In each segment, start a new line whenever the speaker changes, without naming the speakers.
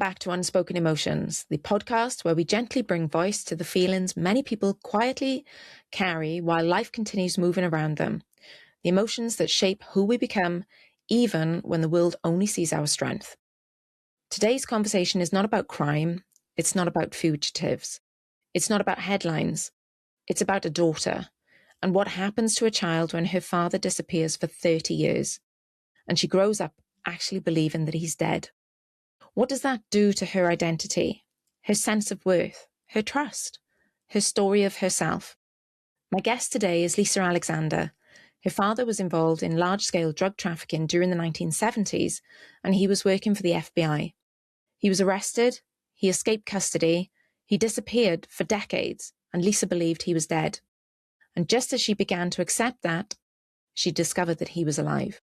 back to Unspoken Emotions, the podcast where we gently bring voice to the feelings many people quietly carry while life continues moving around them. The emotions that shape who we become, even when the world only sees our strength. Today's conversation is not about crime. It's not about fugitives. It's not about headlines. It's about a daughter and what happens to a child when her father disappears for 30 years and she grows up actually believing that he's dead. What does that do to her identity, her sense of worth, her trust, her story of herself? My guest today is Lisa Alexander. Her father was involved in large-scale drug trafficking during the 1970s, and he was working for the FBI. He was arrested, he escaped custody, he disappeared for decades, and Lisa believed he was dead. And just as she began to accept that, she discovered that he was alive.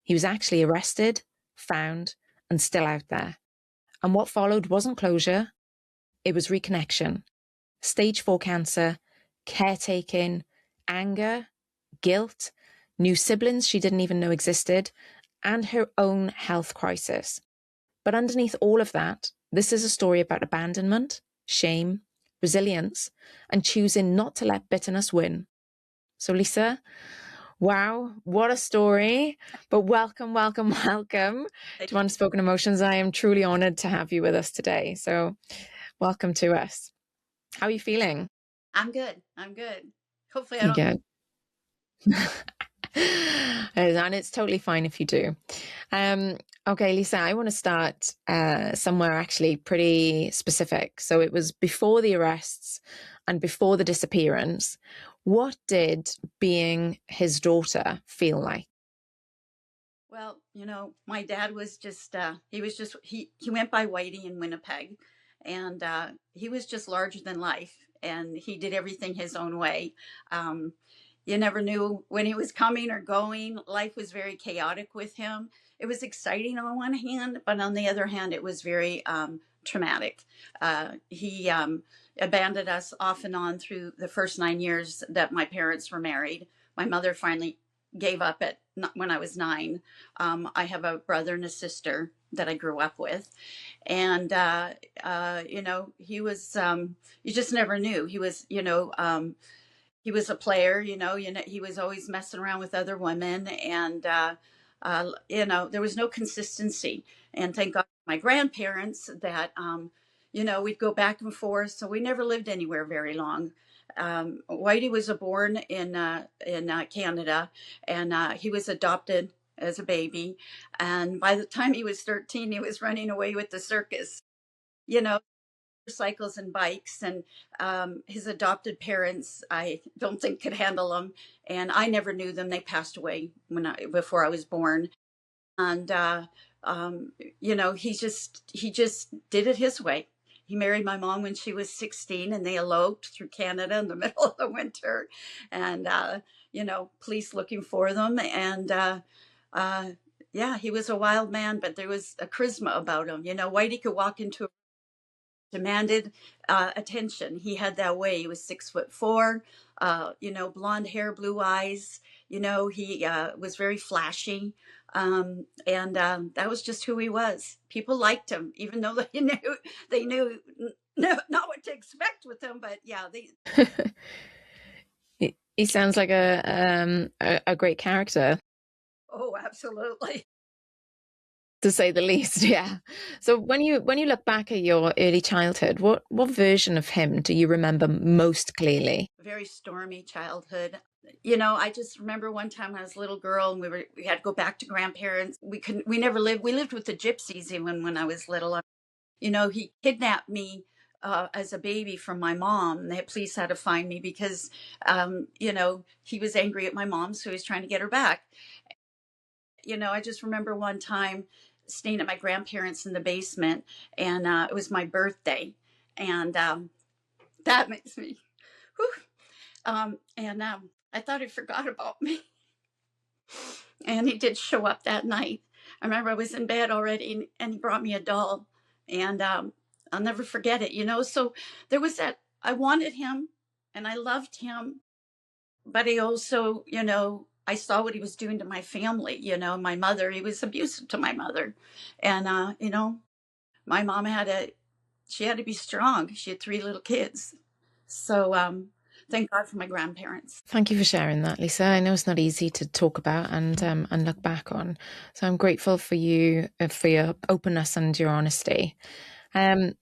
He was actually arrested, found, and still out there. And what followed wasn't closure, it was reconnection. Stage 4 cancer, caretaking, anger, guilt, new siblings she didn't even know existed, and her own health crisis. But underneath all of that, this is a story about abandonment, shame, resilience, and choosing not to let bitterness win. So Lisa, wow, what a story. But welcome to Unspoken Emotions. I am truly honored to have you with us today. So welcome to us. How are you feeling?
I'm good. Hopefully I
You're
don't.
good. And it's totally fine if you do. Okay, Lisa, I want to start somewhere actually pretty specific. So it was before the arrests and before the disappearance. What did being his daughter feel like?
Well, my dad was just he went by Whitey in Winnipeg, and he was just larger than life, and he did everything his own way. Um, you never knew when he was coming or going. Life was very chaotic with him. It was exciting on one hand, but on the other hand, it was very traumatic. He abandoned us off and on through the first 9 years that my parents were married. My mother finally gave up when I was 9. I have a brother and a sister that I grew up with, and he was. You just never knew. He was, he was a player. He was always messing around with other women, and there was no consistency. And thank God for my grandparents that we'd go back and forth, so we never lived anywhere very long. Whitey was born in Canada, and he was adopted as a baby. And by the time he was 13, he was running away with the circus, you know, cycles and bikes. And his adopted parents, I don't think could handle him. And I never knew them. They passed away before I was born. And he just did it his way. He married my mom when she was 16, and they eloped through Canada in the middle of the winter, and police looking for them. And yeah, he was a wild man, but there was a charisma about him. Whitey could walk into a demanded attention. He had that way. He was 6'4", blonde hair, blue eyes. He was very flashy. And that was just who he was. People liked him, even though they knew not what to expect with him. But yeah,
He sounds like a great character.
Oh, absolutely.
To say the least, yeah. So when you look back at your early childhood, what version of him do you remember most clearly?
Very stormy childhood. I just remember one time when I was a little girl, and we had to go back to grandparents. We never lived. We lived with the gypsies even when I was little. He kidnapped me as a baby from my mom. The police had to find me because, he was angry at my mom, so he was trying to get her back. I just remember one time staying at my grandparents in the basement, and it was my birthday, and that makes me, whew. And I thought he forgot about me, and he did show up that night. I remember I was in bed already, and he brought me a doll, and I'll never forget it. So there was that. I wanted him, and I loved him, but I also, I saw what he was doing to my family. My mother. He was abusive to my mother, and my mom she had to be strong. She had 3 little kids. So thank God for my grandparents.
Thank you for sharing that, Lisa. I know it's not easy to talk about and look back on. So I'm grateful for you for your openness and your honesty. Um,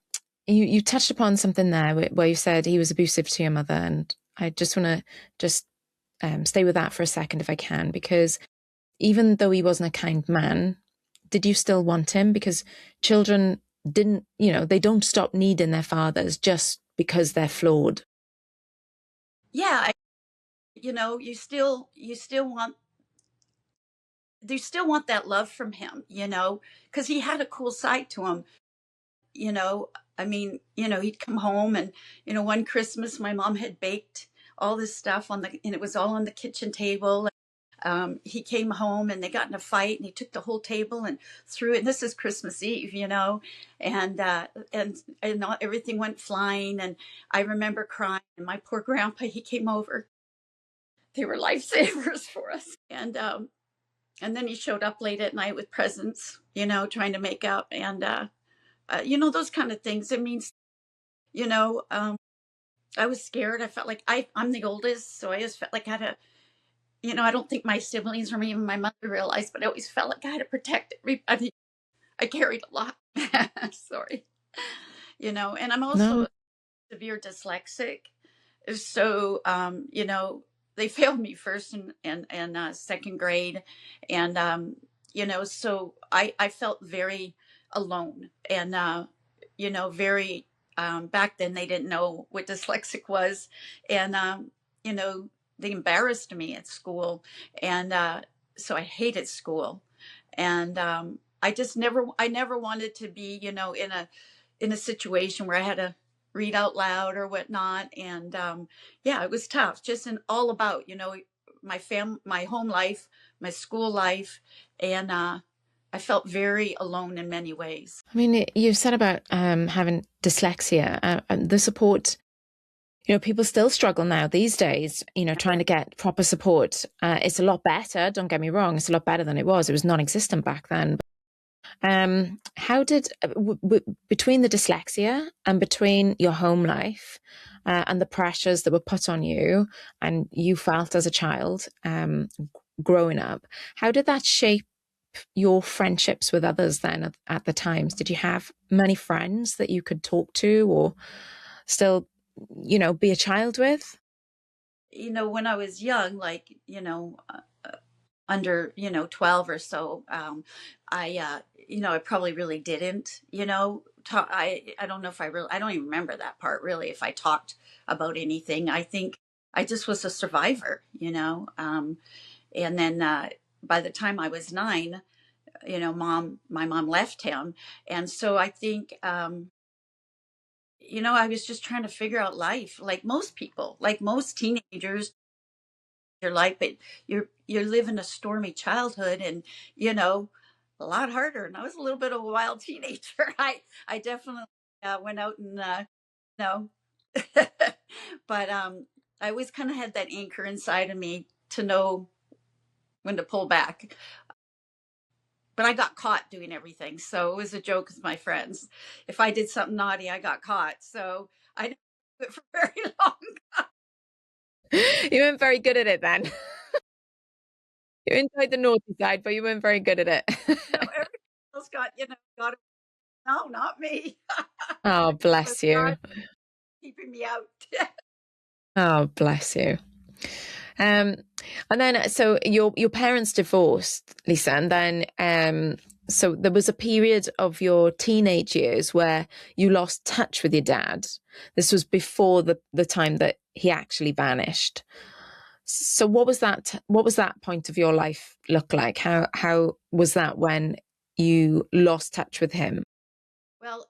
you touched upon something there where you said he was abusive to your mother, and I just want to just stay with that for a second if I can, because even though he wasn't a kind man, did you still want him? Because children didn't, they don't stop needing their fathers just because they're flawed.
Yeah, you still want that love from him, because he had a cool side to him. you know I mean, he'd come home, and one Christmas my mom had baked all this stuff and it was all on the kitchen table. He came home and they got in a fight, and he took the whole table and threw it. And this is Christmas Eve, and everything went flying. And I remember crying. And my poor grandpa, he came over. They were lifesavers for us. And then he showed up late at night with presents, trying to make up. And those kind of things. It means, you know, um, I was scared. I felt like I'm the oldest, so I just felt like I had to. I don't think my siblings or even my mother realized, but I always felt like I had to protect everybody. I carried a lot. Sorry. And I'm also
No.
a severe dyslexic. So, they failed me first and second grade. And, so I felt very alone and, very, back then they didn't know what dyslexic was. And, you know, they embarrassed me at school. And, so I hated school. And, I never wanted to be, in a situation where I had to read out loud or whatnot. And yeah, it was tough, just in all about, my home life, my school life. And I felt very alone in many ways.
I mean, you said about having dyslexia, and the support. People still struggle now these days, trying to get proper support. It's a lot better, don't get me wrong, it's a lot better than it was. It was non-existent back then. How did, between the dyslexia and between your home life and the pressures that were put on you and you felt as a child growing up, how did that shape your friendships with others then at the times? Did you have many friends that you could talk to or still, be a child with?
When I was young, like, under 12 or so, I probably really didn't talk. I don't know if I don't even remember that part really, if I talked about anything. I think I just was a survivor. And then by the time I was 9, my mom left him. And so I think I was just trying to figure out life, like most people, like most teenagers, your life. But you're living a stormy childhood, and a lot harder. And I was a little bit of a wild teenager. I definitely went out and no, but I always kind of had that anchor inside of me to know when to pull back. But I got caught doing everything, so it was a joke with my friends. If I did something naughty, I got caught. So I didn't do it for very long.
You weren't very good at it then. You enjoyed the naughty side, but you weren't very good at it.
Everybody else got it. No, not me.
Oh,
It was
bless you.
God keeping me out.
Oh, bless you. Um, and then so your parents divorced, Lisa, and then so there was a period of your teenage years where you lost touch with your dad. This was before the time that he actually vanished. So what was that point of your life look like? How was that when you lost touch with him?
Well,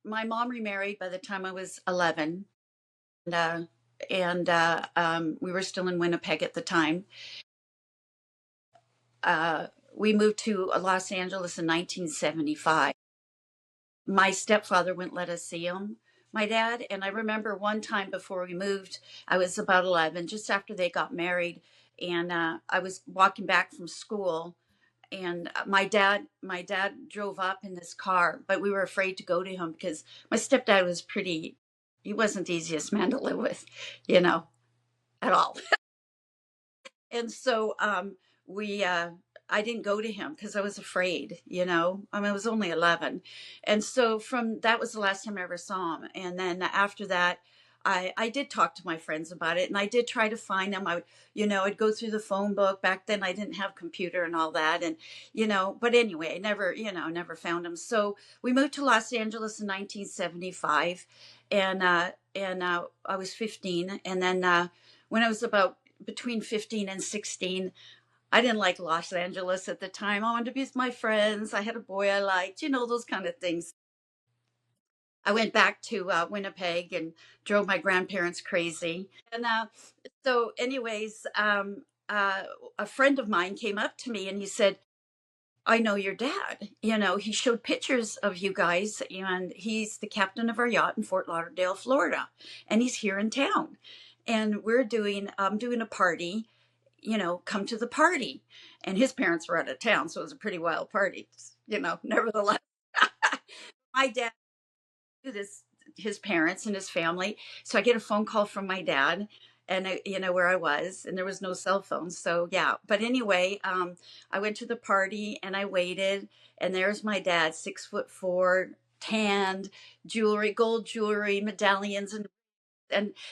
my mom remarried by the time I was 11, and we were still in Winnipeg at the time. We moved to Los Angeles in 1975. My stepfather wouldn't let us see him, my dad. And I remember one time before we moved, I was about 11, just after they got married. And I was walking back from school, my dad drove up in this car, but we were afraid to go to him because my stepdad was pretty. He wasn't the easiest man to live with, you know, at all. And so we I didn't go to him because I was afraid, you know. I mean, I was only 11. And so from that was the last time I ever saw him. And then after that, I did talk to my friends about it, and I did try to find him. I would, I'd go through the phone book. Back then I didn't have computer and all that. And, but anyway, I never, never found him. So we moved to Los Angeles in 1975, and I was 15. And then when I was about between 15 and 16, I didn't like Los Angeles at the time. I wanted to be with my friends. I had a boy I liked, those kind of things. I went back to Winnipeg and drove my grandparents crazy. And so, anyways, a friend of mine came up to me and he said, I know your dad. He showed pictures of you guys, and he's the captain of our yacht in Fort Lauderdale, Florida, and he's here in town. And I'm doing a party, come to the party. And his parents were out of town, so it was a pretty wild party, nevertheless. My dad knew his parents and his family. So I get a phone call from my dad, and where I was, and there was no cell phone. So yeah, but anyway, I went to the party and I waited, and there's my dad, 6'4", tanned, gold jewelry, medallions, and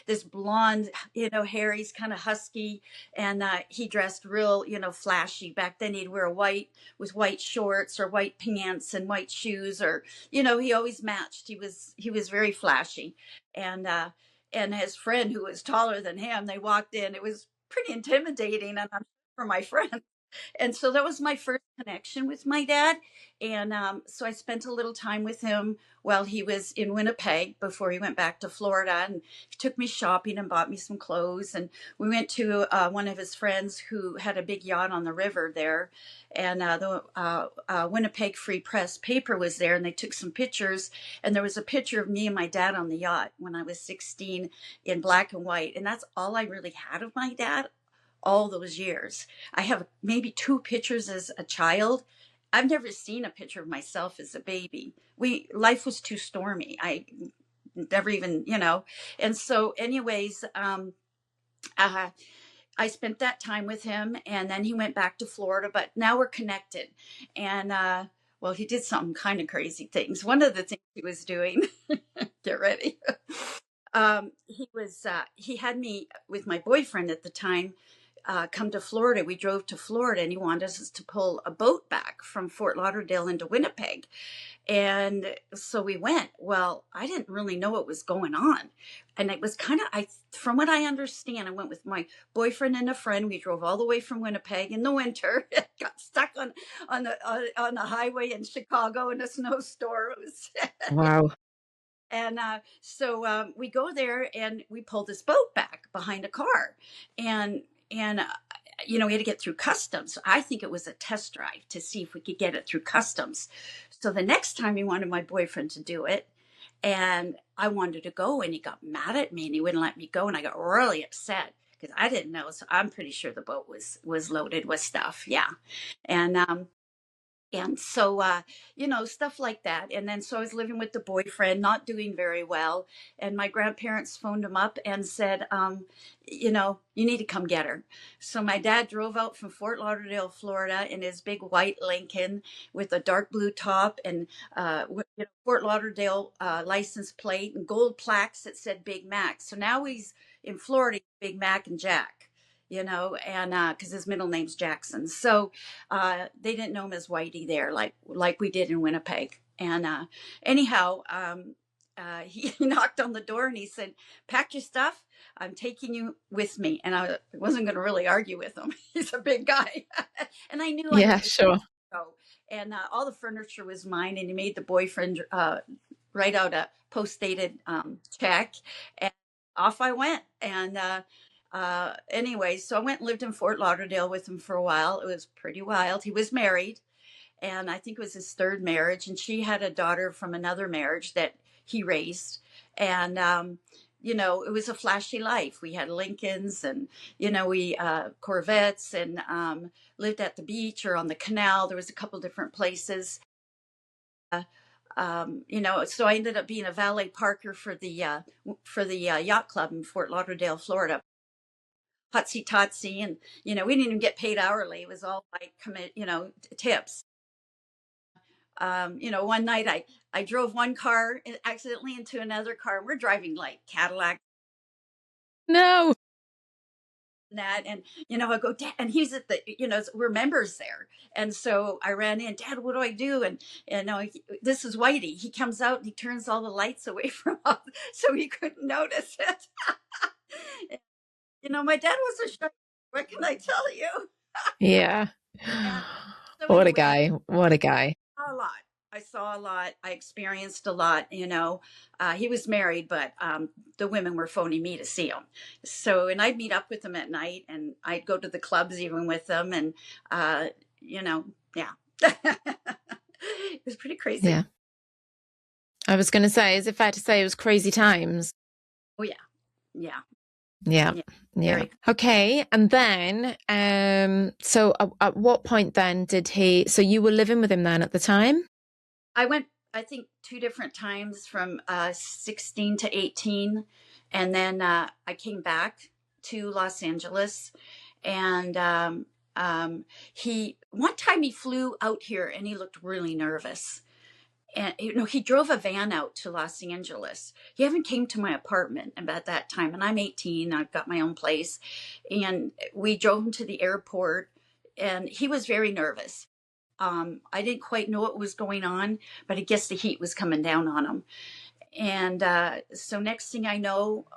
this blonde, hair. He's kind of husky, and he dressed real, flashy. Back then, he'd wear white with white shorts or white pants and white shoes, or he always matched. He was very flashy, and his friend, who was taller than him, they walked in. It was pretty intimidating, and I'm for my friend. And so that was my first connection with my dad. And so I spent a little time with him while he was in Winnipeg before he went back to Florida. And he took me shopping and bought me some clothes. And we went to one of his friends who had a big yacht on the river there. And the Winnipeg Free Press paper was there, and they took some pictures. And there was a picture of me and my dad on the yacht when I was 16 in black and white. And that's all I really had of my dad all those years. I have maybe two pictures as a child. I've never seen a picture of myself as a baby. Life was too stormy. I never even, And so, anyways, uh, I spent that time with him, and then he went back to Florida. But now we're connected, and well, he did some kind of crazy things. One of the things he was doing, get ready. He had me with my boyfriend at the time come to Florida. We drove to Florida, and he wanted us to pull a boat back from Fort Lauderdale into Winnipeg. And so we went. Well, I didn't really know what was going on. And it was from what I understand, I went with my boyfriend and a friend. We drove all the way from Winnipeg in the winter, got stuck on the highway in Chicago in a snowstorm.
Wow.
And so we go there and we pull this boat back behind a car, and we had to get through customs. I think it was a test drive to see if we could get it through customs. So the next time he wanted my boyfriend to do it, and I wanted to go, and he got mad at me and he wouldn't let me go, and I got really upset because I didn't know. So I'm pretty sure the boat was loaded with stuff. Yeah, and so stuff like that. And then so I was living with the boyfriend, not doing very well, and my grandparents phoned him up and said, you need to come get her. So my dad drove out from Fort Lauderdale, Florida, in his big white Lincoln with a dark blue top and Fort Lauderdale license plate and gold plaques that said Big Mac. So now he's in Florida, Big Mac and Jack, and because his middle name's Jackson. So they didn't know him as Whitey there, like we did in Winnipeg. And anyhow, he knocked on the door and he said, "Pack your stuff. I'm taking you with me." And I wasn't going to really argue with him. He's a big guy, and I knew I
Yeah,
needed
sure.
to go. And all the furniture was mine, and he made the boyfriend write out a post-dated check, and off I went. And anyway, so I went and lived in Fort Lauderdale with him for a while. It was pretty wild. He was married, and I think it was his third marriage, and she had a daughter from another marriage that he raised. And it was a flashy life. We had Lincolns and, we Corvettes, and lived at the beach or on the canal. There was a couple different places. So I ended up being a valet parker for the yacht club in Fort Lauderdale, Florida. Hotsy totsy, and we didn't even get paid hourly. It was all like tips. One night I drove one car accidentally into another car. We're driving like Cadillac
No.
and that, and I go, Dad, and he's at the, we're members there, and so I ran in, Dad, what do I do? And no, this is Whitey. He comes out and he turns all the lights away from us, so he couldn't notice it. My dad was a shy. What can I tell you?
Yeah.
And so
What a
anyway,
guy. What a guy.
a lot. I saw a lot. I experienced a lot. He was married, but the women were phoning me to see him. So, and I'd meet up with them at night, and I'd go to the clubs even with them, and yeah, it was pretty crazy.
Yeah. I was going to say, is it fair to say it was crazy times?
Oh yeah, yeah,
Yeah. Yeah.
very.
Okay. And then, so at what point then so you were living with him then at the time?
I went, I think, 2 different times from 16 to 18. And then I came back to Los Angeles. And one time he flew out here and he looked really nervous. And he drove a van out to Los Angeles. He even came to my apartment about that time, and I'm 18. I've got my own place, and we drove him to the airport, and he was very nervous. I didn't quite know what was going on, but I guess the heat was coming down on him. And so next thing I know,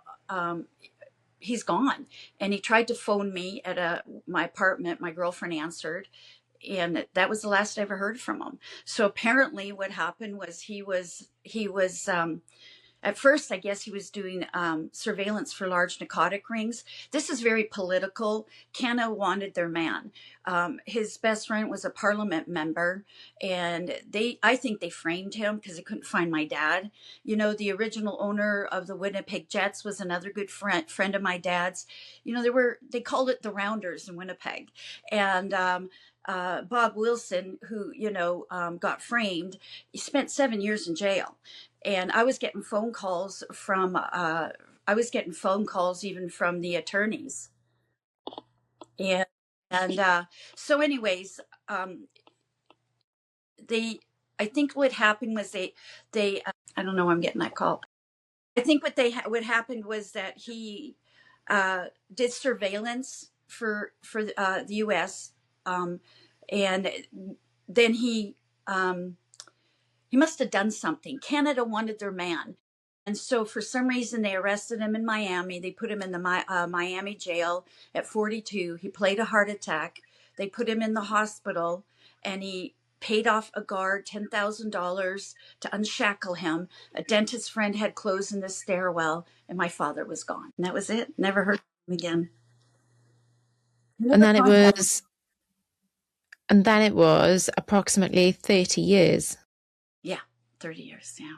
he's gone. And he tried to phone me at my apartment. My girlfriend answered, and that was the last I ever heard from him. So apparently, what happened was he was at first, I guess he was doing surveillance for large narcotic rings. This is very political. Canada wanted their man. His best friend was a parliament member, and I think they framed him because they couldn't find my dad. The original owner of the Winnipeg Jets was another good friend of my dad's. They called it the Rounders in Winnipeg, and Bob Wilson, who got framed, he spent 7 years in jail. And I was getting phone calls even from the attorneys. And so anyways, I think what happened was they I don't know why I'm getting that call. I think what happened was that he did surveillance for the U.S. And then he must have done something. Canada wanted their man. And so for some reason, they arrested him in Miami. They put him in the Miami jail at 42. He played a heart attack. They put him in the hospital, and he paid off a guard $10,000 to unshackle him. A dentist friend had clothes in the stairwell, and my father was gone. And that was it. Never heard from him again.
And then it was approximately 30 years.
Yeah, 30 years, yeah.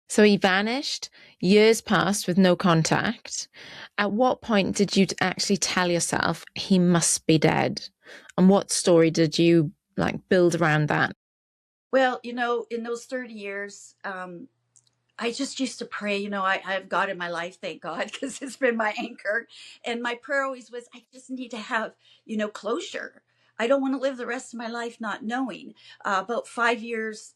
So he vanished, years passed with no contact. At what point did you actually tell yourself he must be dead? And what story did you build around that?
Well, in those 30 years, I just used to pray, I have God in my life, thank God, because it's been my anchor. And my prayer always was, I just need to have, closure. I don't want to live the rest of my life not knowing. About 5 years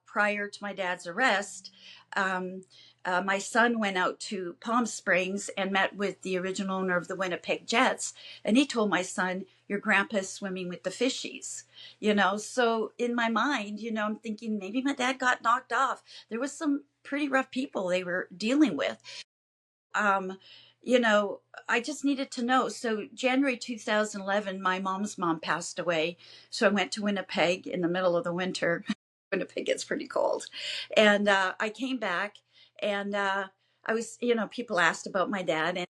prior to my dad's arrest, my son went out to Palm Springs and met with the original owner of the Winnipeg Jets. And he told my son, your grandpa's swimming with the fishies, So in my mind, I'm thinking maybe my dad got knocked off. There was some pretty rough people they were dealing with. I just needed to know. So January 2011, my mom's mom passed away. So I went to Winnipeg in the middle of the winter. Winnipeg gets pretty cold. And I came back, and I was, people asked about my dad. And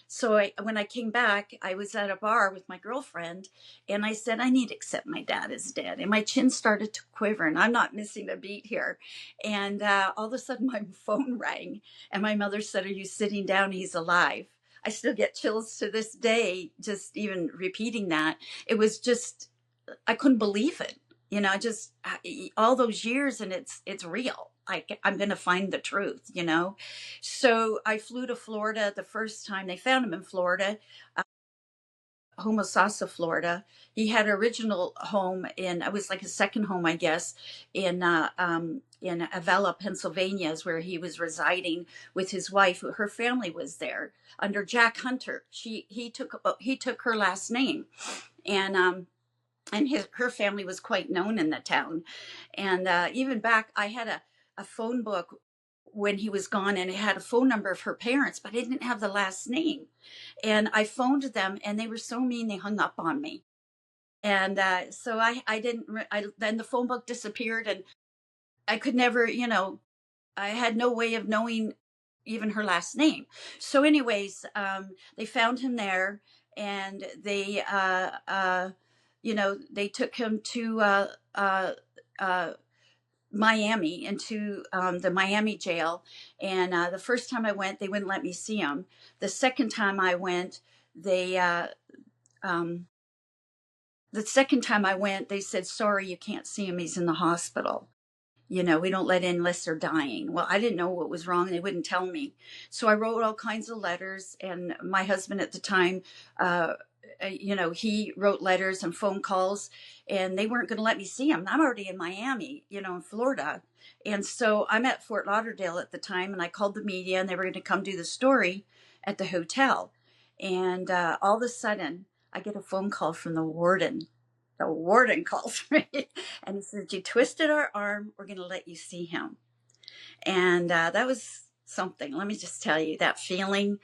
So when I came back, I was at a bar with my girlfriend, and I said, I need to accept my dad is dead. And my chin started to quiver, and I'm not missing a beat here. And all of a sudden, my phone rang, and my mother said, Are you sitting down? He's alive. I still get chills to this day, just even repeating that. It was just, I couldn't believe it. Just all those years, and it's real. Like, I'm going to find the truth, So I flew to Florida the first time. They found him in Florida, Homosassa, Florida. He had an original home it was like a second home, I guess, in Avella, Pennsylvania, is where he was residing with his wife. Her family was there under Jack Hunter. He took her last name, and her family was quite known in the town. And even back, I had a phone book when he was gone, and it had a phone number of her parents, but I didn't have the last name. And I phoned them, and they were so mean, they hung up on me. And so I didn't, then the phone book disappeared, and I could never, I had no way of knowing even her last name. So, anyways, they found him there, and they took him to Miami, into the Miami jail. And the first time I went, they wouldn't let me see him. The second time I went, they um, they said, "Sorry, you can't see him. He's in the hospital. We don't let in unless they're dying." Well, I didn't know what was wrong. They wouldn't tell me. So I wrote all kinds of letters. And my husband at the time, he wrote letters and phone calls, and they weren't going to let me see him. I'm already in Miami, in Florida. And so I'm at Fort Lauderdale at the time, and I called the media, and they were going to come do the story at the hotel. And all of a sudden, I get a phone call from the warden. The warden calls me, and he says, "You twisted our arm. We're going to let you see him." And that was something. Let me just tell you, that feeling,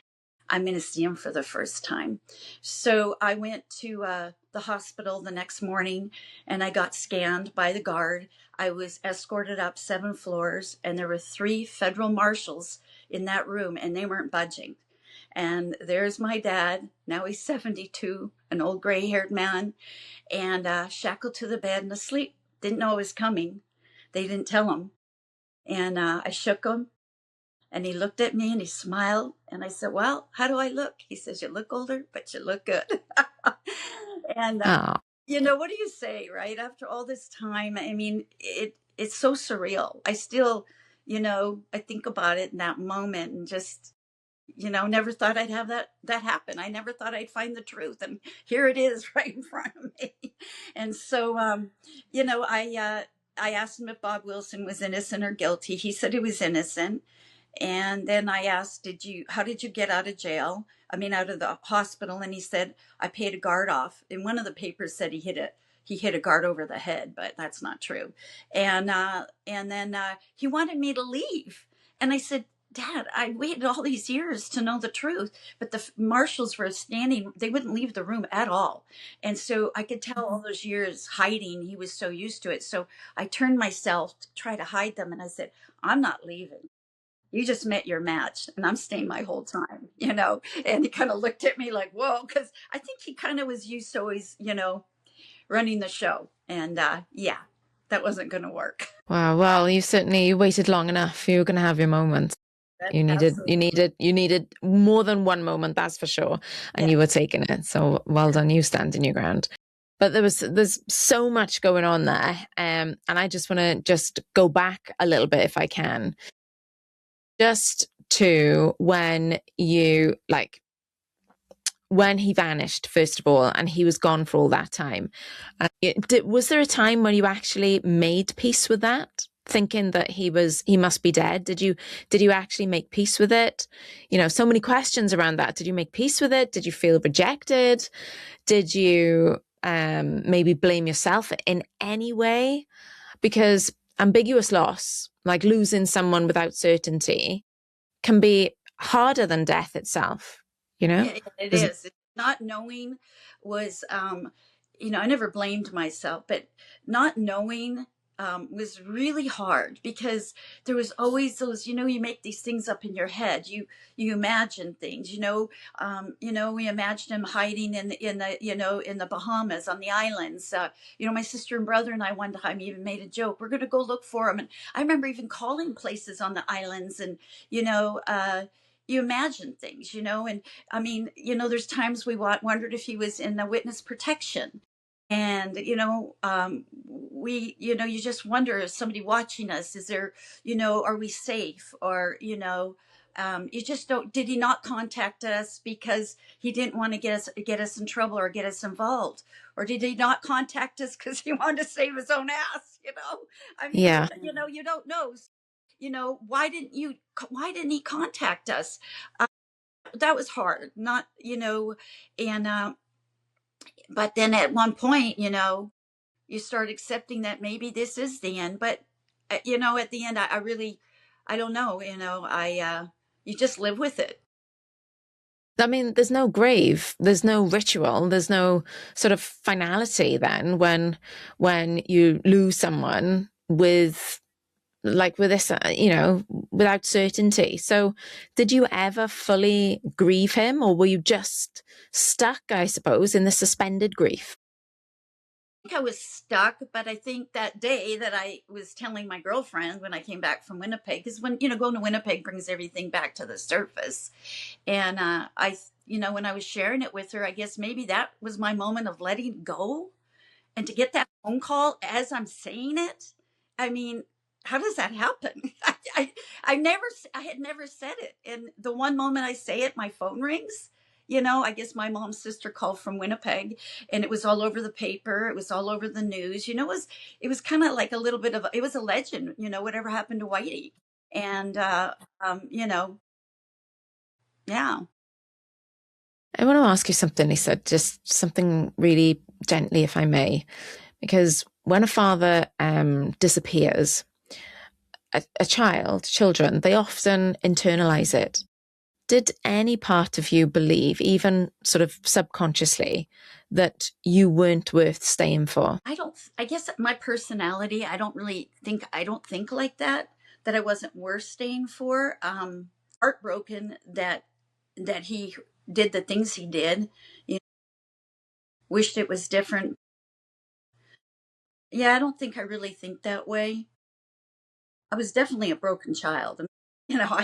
I'm going to see him for the first time. So I went to the hospital the next morning, and I got scanned by the guard. I was escorted up 7 floors, and there were 3 federal marshals in that room, and they weren't budging. And there's my dad. Now he's 72, an old gray-haired man, and shackled to the bed and asleep. Didn't know it was coming. They didn't tell him. And I shook him, and he looked at me and he smiled. And I said, "Well, how do I look?" He says, "You look older, but you look good." And,
Oh,
what do you say, right? After all this time, I mean, it's so surreal. I still, I think about it in that moment, and just, never thought I'd have that happen. I never thought I'd find the truth, and here it is right in front of me. And so, I asked him if Bob Wilson was innocent or guilty. He said he was innocent. And then I asked, how did you get out of jail? I mean, out of the hospital. And he said, "I paid a guard off." And one of the papers said he hit a guard over the head, but that's not true. And then he wanted me to leave. And I said, "Dad, I waited all these years to know the truth." But the marshals were standing, they wouldn't leave the room at all. And so I could tell all those years hiding, he was so used to it. So I turned myself to try to hide them. And I said, "I'm not leaving. You just met your match, and I'm staying my whole time." And he kind of looked at me like, whoa, because I think he kind of was used to always, running the show. And yeah, that wasn't going to work.
wow. Well, you waited long enough. You were going to have your moments.
That's
You needed, you
absolutely.
needed, you needed more than one moment, that's for sure. And
Yeah.
you were taking it. So well done. You standing your ground. But there's so much going on there. And I just want to just go back a little bit if I can, just to when he vanished, first of all, and he was gone for all that time. Was there a time when you actually made peace with that, thinking that he must be dead? Did you actually make peace with it? So many questions around that. Did you make peace with it? Did you feel rejected? Did you maybe blame yourself in any way? Because ambiguous loss, like losing someone without certainty, can be harder than death itself, you know?
Yeah, it
There's,
is. Not knowing was, I never blamed myself, but not knowing was really hard because there was always those, you make these things up in your head. You imagine things, we imagined him hiding in the Bahamas on the islands. My sister and brother and I one time even made a joke. We're going to go look for him. And I remember even calling places on the islands and, you imagine things, and I mean, there's times we wondered if he was in the witness protection. And you just wonder, is somebody watching us? Is there, are we safe? Or you just don't, did he not contact us because he didn't want to get us in trouble or get us involved? Or did he not contact us because he wanted to save his own ass? I mean,
Yeah.
you don't know. Why didn't he contact us? That was hard, not, and but then at one point, you start accepting that maybe this is the end. But at the end, I really, I don't know. You just live with it.
I mean, there's no grave, there's no ritual, there's no sort of finality then when you lose someone with with this, without certainty. So did you ever fully grieve him, or were you just stuck, I suppose, in the suspended grief?
I was stuck, but I think that day that I was telling my girlfriend when I came back from Winnipeg, because when, going to Winnipeg brings everything back to the surface. And when I was sharing it with her, I guess maybe that was my moment of letting go. And to get that phone call as I'm saying it, I mean, how does that happen? I had never said it. And the one moment I say it, my phone rings. I guess my mom's sister called from Winnipeg, and it was all over the paper. It was all over the news. It was kind of like a little bit of, it was a legend, whatever happened to Whitey. And, yeah.
I want to ask you something, Lisa, just something really gently, if I may, because when a father disappears, children, they often internalize it. Did any part of you believe, even sort of subconsciously, that you weren't worth staying for?
I guess my personality, I don't think like that I wasn't worth staying for. Heartbroken that he did the things he did. You know, wished it was different. Yeah, I don't think I really think that way. I was definitely a broken child. I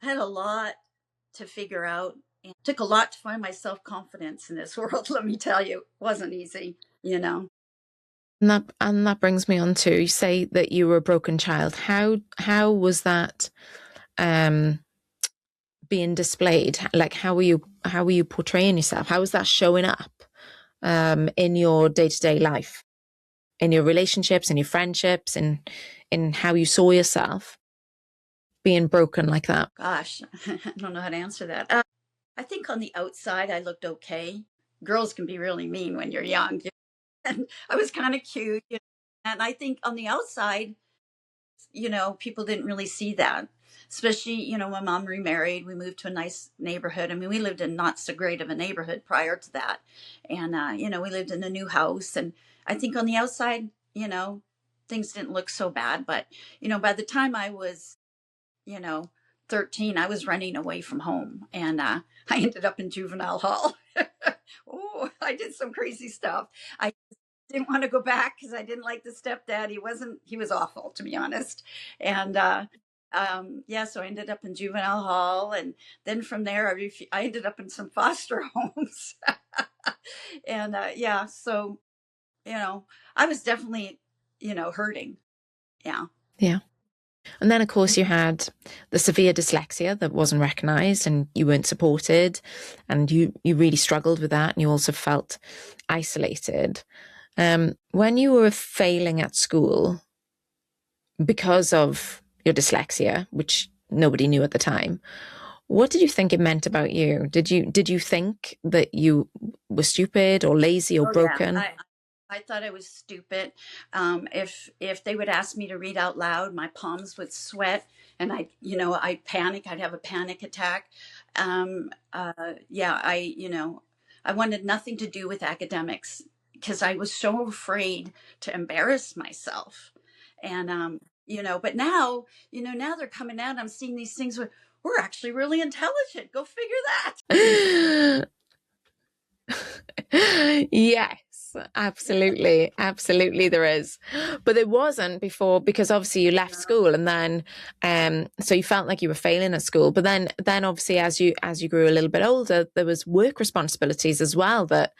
had a lot to figure out, and it took a lot to find my self-confidence in this world, let me tell you. It wasn't easy.
And that brings me on to, you say that you were a broken child. How was that um, being displayed? Like, how were you portraying yourself? How was that showing up in your day-to-day life, in your relationships, in your friendships, and in how you saw yourself being broken like that?
Gosh, I don't know how to answer that. I think on the outside I looked okay. Girls can be really mean when you're young. And I was kind of cute, and I think on the outside, people didn't really see that. Especially, my mom remarried. We moved to a nice neighborhood. I mean, we lived in not so great of a neighborhood prior to that. And, we lived in a new house. And I think on the outside, things didn't look so bad. But, by the time I was, you know, 13, I was running away from home. And I ended up in juvenile hall. Oh, I did some crazy stuff. I didn't want to go back because I didn't like the stepdad. He was awful, to be honest. And yeah, so I ended up in juvenile hall, and then from there I ended up in some foster homes. And yeah, so I was definitely hurting. Yeah.
Yeah. And then, of course, you had the severe dyslexia that wasn't recognized and you weren't supported, and you really struggled with that, and you also felt isolated. When you were failing at school because of your dyslexia, which nobody knew at the time, what did you think it meant about you? Did you think that you were stupid or lazy or
Oh yeah.
broken?
I thought I was stupid. If they would ask me to read out loud, my palms would sweat, and I'd panic. I'd have a panic attack. Yeah, I wanted nothing to do with academics because I was so afraid to embarrass myself. And, but now, now they're coming out. I'm seeing these things where we're actually really intelligent. Go figure that.
Yes, absolutely. Absolutely there is. But there wasn't before, because obviously you left school, and then so you felt like you were failing at school. But then obviously as you grew a little bit older, there was work responsibilities as well that,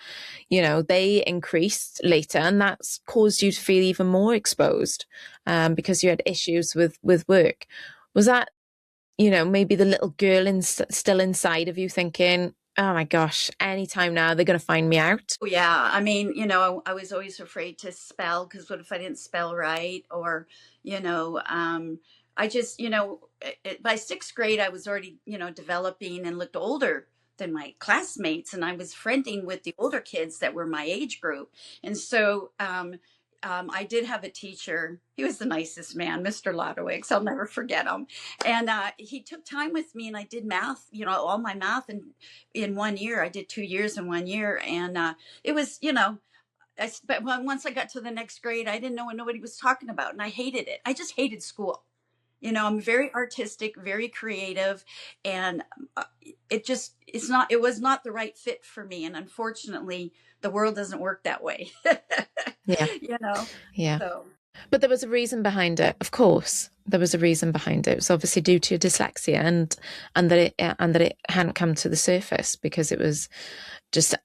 they increased later, and that's caused you to feel even more exposed, because you had issues with work. Was that, maybe the little girl still inside of you thinking, oh my gosh, anytime now they're going to find me out?
Oh, yeah. I mean, I was always afraid to spell because what if I didn't spell right? Or, I just, by sixth grade, I was already, developing and looked older than my classmates. And I was friending with the older kids that were my age group. And so, I did have a teacher. He was the nicest man, Mr. Lodowicz. I'll never forget him. And he took time with me, and I did math, all my math in 1 year. I did 2 years in 1 year. And it was, but once I got to the next grade, I didn't know what nobody was talking about, and I hated it. I just hated school. I'm very artistic, very creative, and it was not the right fit for me. And unfortunately, the world doesn't work that way.
Yeah.
you know,
Yeah.
so.
But there was a reason behind it. Of course, there was a reason behind it. It was obviously due to your dyslexia, and that it hadn't come to the surface because it was just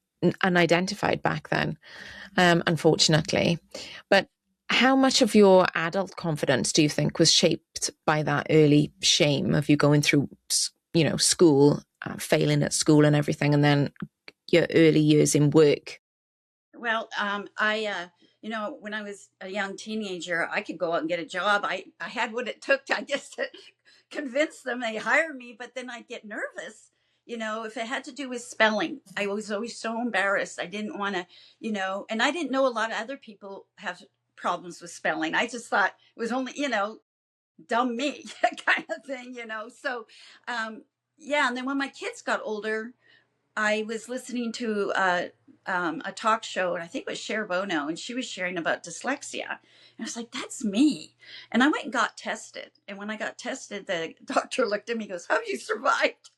unidentified back then, unfortunately. But how much of your adult confidence do you think was shaped by that early shame of you going through, school, failing at school and everything, and then your early years in work?
Well, when I was a young teenager, I could go out and get a job. I had what it took to, I guess, to convince them they hire me, but then I'd get nervous. If it had to do with spelling, I was always so embarrassed. I didn't want to, and I didn't know a lot of other people have problems with spelling. I just thought it was only, dumb me kind of thing. So, yeah. And then when my kids got older, I was listening to a talk show, and I think it was Cher Bono, and she was sharing about dyslexia. And I was like, that's me. And I went and got tested. And when I got tested, the doctor looked at me and goes, how have you survived?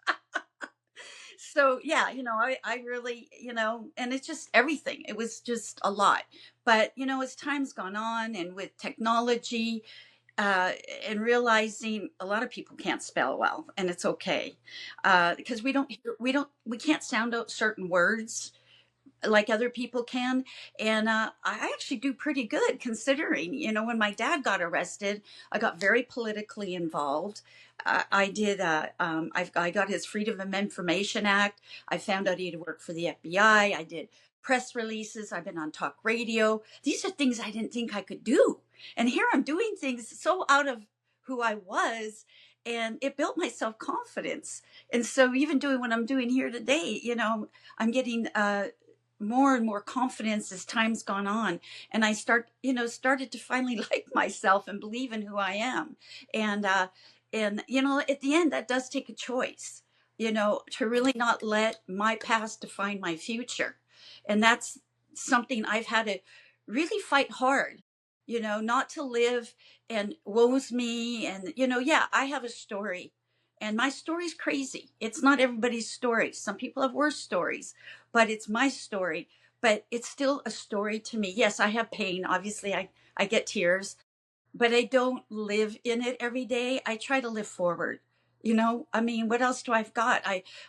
So, yeah, I really, and it's just everything. It was just a lot. But, as time's gone on and with technology, uh, and realizing a lot of people can't spell well, and it's okay, because we can't sound out certain words like other people can. And I actually do pretty good considering. When my dad got arrested, I got very politically involved. I did. I got his Freedom of Information Act. I found out he had worked for the FBI. I did press releases. I've been on talk radio. These are things I didn't think I could do, and here I'm doing things so out of who I was. And it built my self confidence. And so, even doing what I'm doing here today, I'm getting more and more confidence as time's gone on, and I started to finally like myself and believe in who I am. And at the end, that does take a choice, to really not let my past define my future. And that's something I've had to really fight hard, not to live and woes me. And yeah, I have a story, and my story's crazy. It's not everybody's story. Some people have worse stories, but it's my story. But it's still a story to me. Yes, I have pain. Obviously, I get tears, but I don't live in it every day. I try to live forward. I mean, what else do I've got?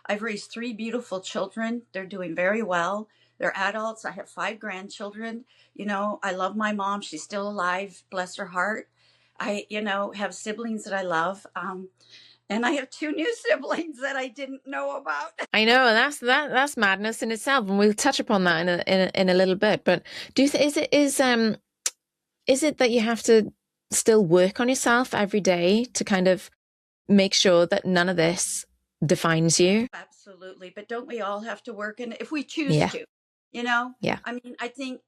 I've raised three beautiful children. They're doing very well. They're adults. I have five grandchildren. I love my mom. She's still alive. Bless her heart. I, have siblings that I love. And I have two new siblings that I didn't know about.
I know, and that's madness in itself, and we'll touch upon that in a little bit. But is it that you have to still work on yourself every day to kind of make sure that none of this defines you?
Absolutely. But don't we all have to work? And if we choose
Yeah,
to,
yeah,
I mean, I think,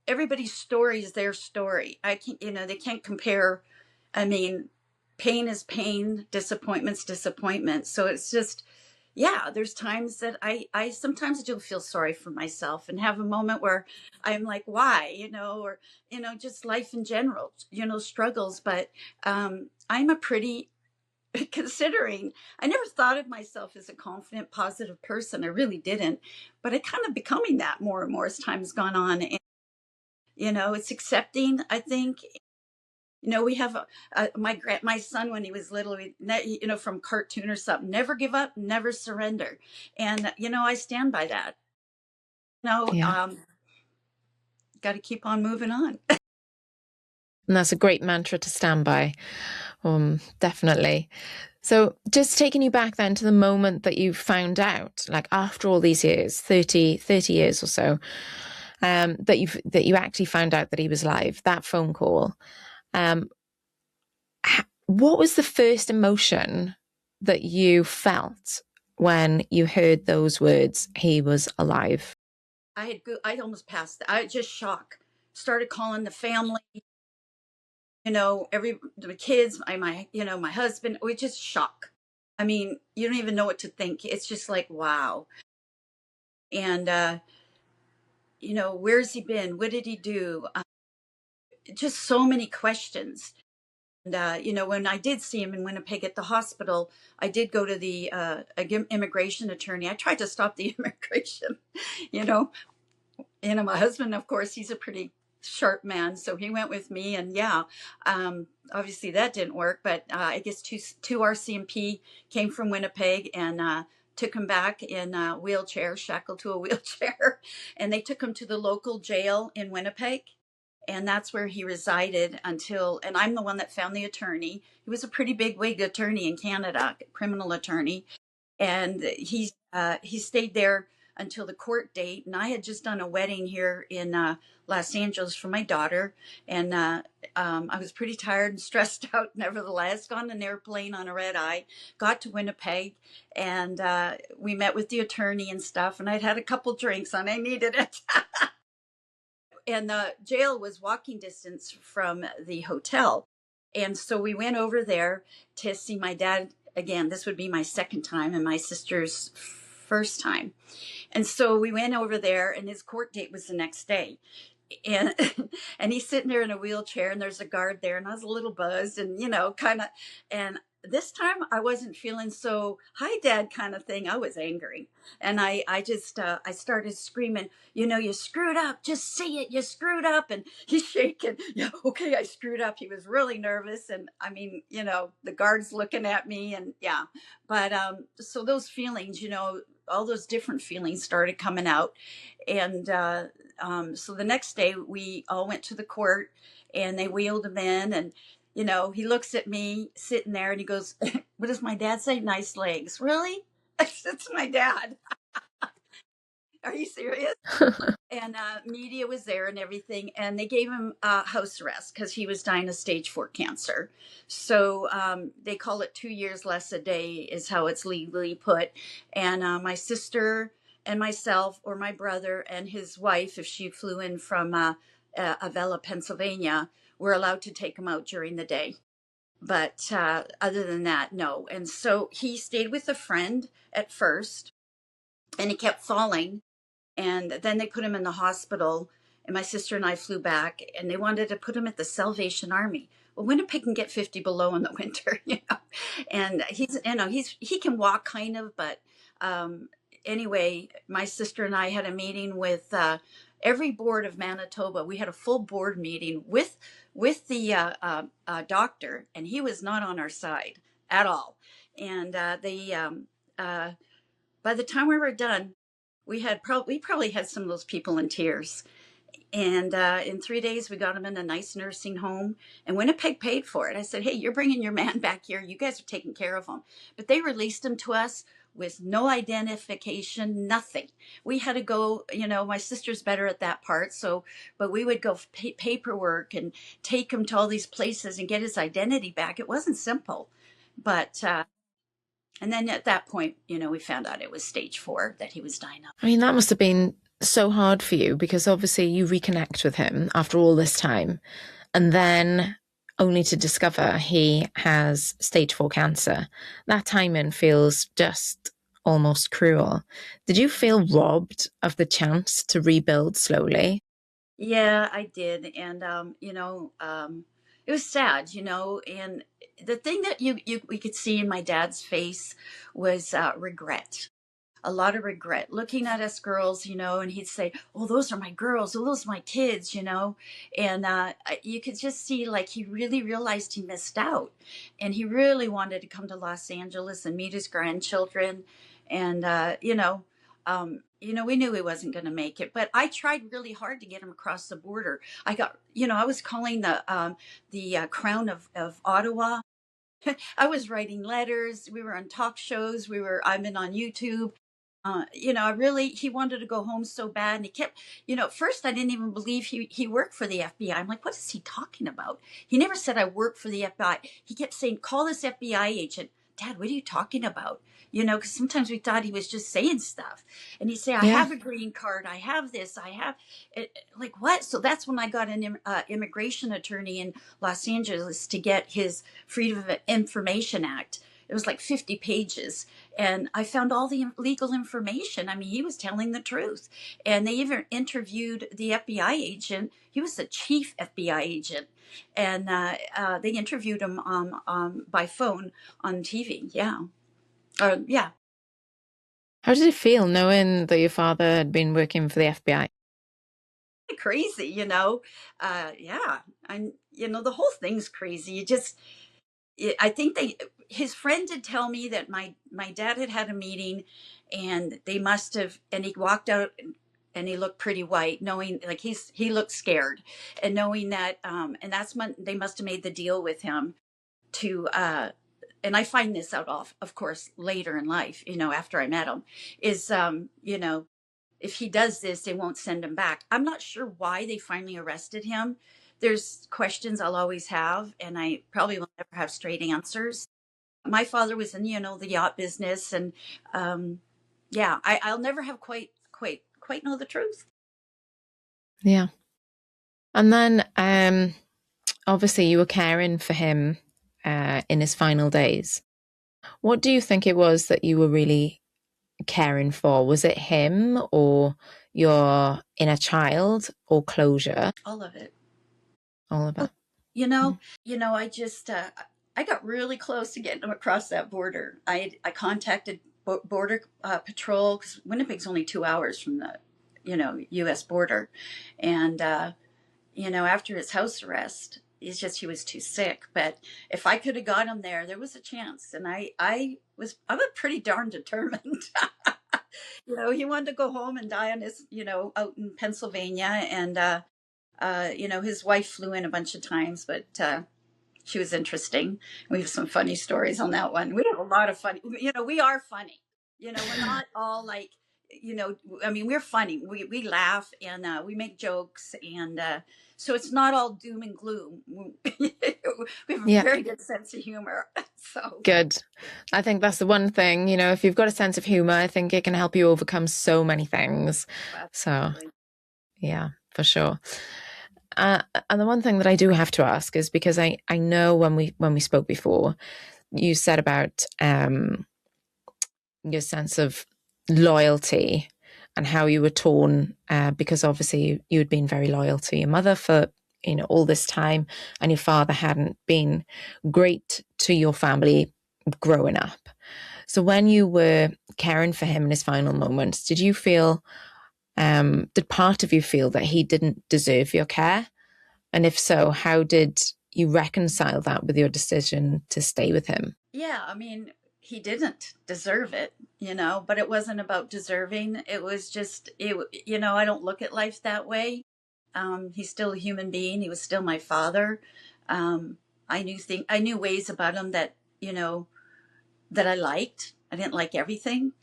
everybody's story is their story. I can't, they can't compare. I mean, pain is pain, disappointment's disappointment. So it's just, yeah, there's times that I sometimes do feel sorry for myself and have a moment where I'm like, why, or, just life in general, struggles. But I'm a pretty, considering I never thought of myself as a confident, positive person. I really didn't, but I kind of becoming that more and more as time's gone on. And, it's accepting, I think. We have my son when he was little, from cartoon or something. Never give up, never surrender, and I stand by that.
Yeah.
Got to keep on moving on.
And that's a great mantra to stand by. Definitely. So just taking you back then to the moment that you found out, like after all these years, 30 years or so, that you actually found out that he was alive, that phone call. What was the first emotion that you felt when you heard those words, he was alive?
I almost passed. I just shock. Started calling the family. The kids, my husband. We just shock. I mean, you don't even know what to think. It's just like, wow. And where's he been? What did he do? Just so many questions. And when I did see him in Winnipeg at the hospital, I did go to the immigration attorney. I tried to stop the immigration, you know. My husband, of course, he's a pretty sharp man, so he went with me. And yeah, obviously that didn't work. But I guess two RCMP came from Winnipeg and took him back in a wheelchair, shackled to a wheelchair, and they took him to the local jail in Winnipeg. And that's where he resided and I'm the one that found the attorney. He was a pretty big wig attorney in Canada, criminal attorney. And he stayed there until the court date. And I had just done a wedding here in Los Angeles for my daughter. And I was pretty tired and stressed out, nevertheless. Got on an airplane on a red eye, got to Winnipeg, and we met with the attorney and stuff. And I'd had a couple drinks and I needed it. And the jail was walking distance from the hotel. And so we went over there to see my dad again. This would be my second time and my sister's first time. And so we went over there, and his court date was the next day. And and he's sitting there in a wheelchair, and there's a guard there, and I was a little buzzed and kind of. And this time I wasn't feeling so hi dad kind of thing. I was angry, and I just I started screaming, you screwed up, just say it, you screwed up. And he's shaking. Yeah, okay, I screwed up. He was really nervous, and I mean, the guards looking at me. And yeah, but so those feelings, all those different feelings started coming out. And so the next day we all went to the court, and they wheeled him in. And he looks at me sitting there, and he goes, what does my dad say? Nice legs. Really? That's my dad. Are you serious? And media was there and everything, and they gave him house arrest because he was dying of stage 4 cancer. So they call it 2 years less a day is how it's legally put. And my sister and myself, or my brother and his wife, if she flew in from Avella, Pennsylvania, were allowed to take him out during the day. But other than that, no. And so he stayed with a friend at first, and he kept falling. And then they put him in the hospital, and my sister and I flew back, and they wanted to put him at the Salvation Army. Well, Winnipeg can get 50 below in the winter, and he can walk kind of, but anyway, my sister and I had a meeting with every board of Manitoba. We had a full board meeting with the doctor, and he was not on our side at all. And by the time we were done, we probably had some of those people in tears. And in 3 days, we got him in a nice nursing home, and Winnipeg paid for it. I said, hey, you're bringing your man back here. You guys are taking care of him. But they released him to us with no identification, nothing. We had to go, my sister's better at that part. But we would go paperwork and take him to all these places and get his identity back. It wasn't simple. But and then at that point, we found out it was stage 4 that he was dying of.
I mean, that must have been so hard for you, because obviously you reconnect with him after all this time, and then only to discover he has stage 4 cancer. That timing feels just almost cruel. Did you feel robbed of the chance to rebuild slowly?
Yeah, I did. And, it was sad, and the thing that we could see in my dad's face was regret, a lot of regret looking at us girls, and he'd say, "Oh, those are my girls. Oh, those are my kids," and you could just see like he really realized he missed out, and he really wanted to come to Los Angeles and meet his grandchildren, and we knew he wasn't going to make it, but I tried really hard to get him across the border. I was calling the Crown of Ottawa. I was writing letters. We were on talk shows. I've been on YouTube. I really, he wanted to go home so bad. And he kept, at first I didn't even believe he worked for the FBI. I'm like, what is he talking about? He never said I work for the FBI. He kept saying, call this FBI agent. Dad, what are you talking about? Because sometimes we thought he was just saying stuff. And he'd say, I
Yeah.
have a green card. I have this. I have like what? So that's when I got an immigration attorney in Los Angeles to get his Freedom of Information Act. It was like 50 pages. And I found all the legal information. I mean, he was telling the truth. And they even interviewed the FBI agent. He was the chief FBI agent. And they interviewed him by phone on TV. Yeah. Yeah.
How did it feel knowing that your father had been working for the FBI?
Crazy, yeah. And, the whole thing's crazy. I think his friend did tell me that my dad had a meeting, and they must have, and he walked out and he looked pretty white, knowing like he looked scared, and knowing that and that's when they must have made the deal with him to and I find this out of course later in life, after I met him, is if he does this, they won't send him back. I'm not sure why they finally arrested him. There's questions I'll always have, and I probably will never have straight answers. My father was in, the yacht business, and yeah, I'll never have quite know the truth.
Yeah. And then obviously you were caring for him in his final days. What do you think it was that you were really caring for? Was it him or your inner child or closure?
All of it.
All of
Oh,
it.
you know,
Mm.
I just I got really close to getting him across that border. I contacted border patrol, because Winnipeg's only 2 hours from the U.S. border, and after his house arrest, he was too sick. But if I could have got him there was a chance, and I'm a pretty darn determined. He wanted to go home and die on his out in Pennsylvania, and his wife flew in a bunch of times, but she was interesting. We have some funny stories on that one. We have a lot of fun. We are funny. We're not all like, I mean, we're funny. We laugh, and we make jokes, and so it's not all doom and gloom. We have a
Yeah.
very good sense of humor. So
Good. I think that's the one thing, if you've got a sense of humor, I think it can help you overcome so many things. So,
absolutely.
yeah, for sure. And the one thing that I do have to ask is because I know when we spoke before, you said about your sense of loyalty and how you were torn because obviously you had been very loyal to your mother for all this time, and your father hadn't been great to your family growing up. So when you were caring for him in his final moments, did part of you feel that he didn't deserve your care? And if so, how did you reconcile that with your decision to stay with him?
Yeah, I mean, he didn't deserve it, but it wasn't about deserving. It was just, I don't look at life that way. He's still a human being. He was still my father. I knew ways about him that, that I liked. I didn't like everything,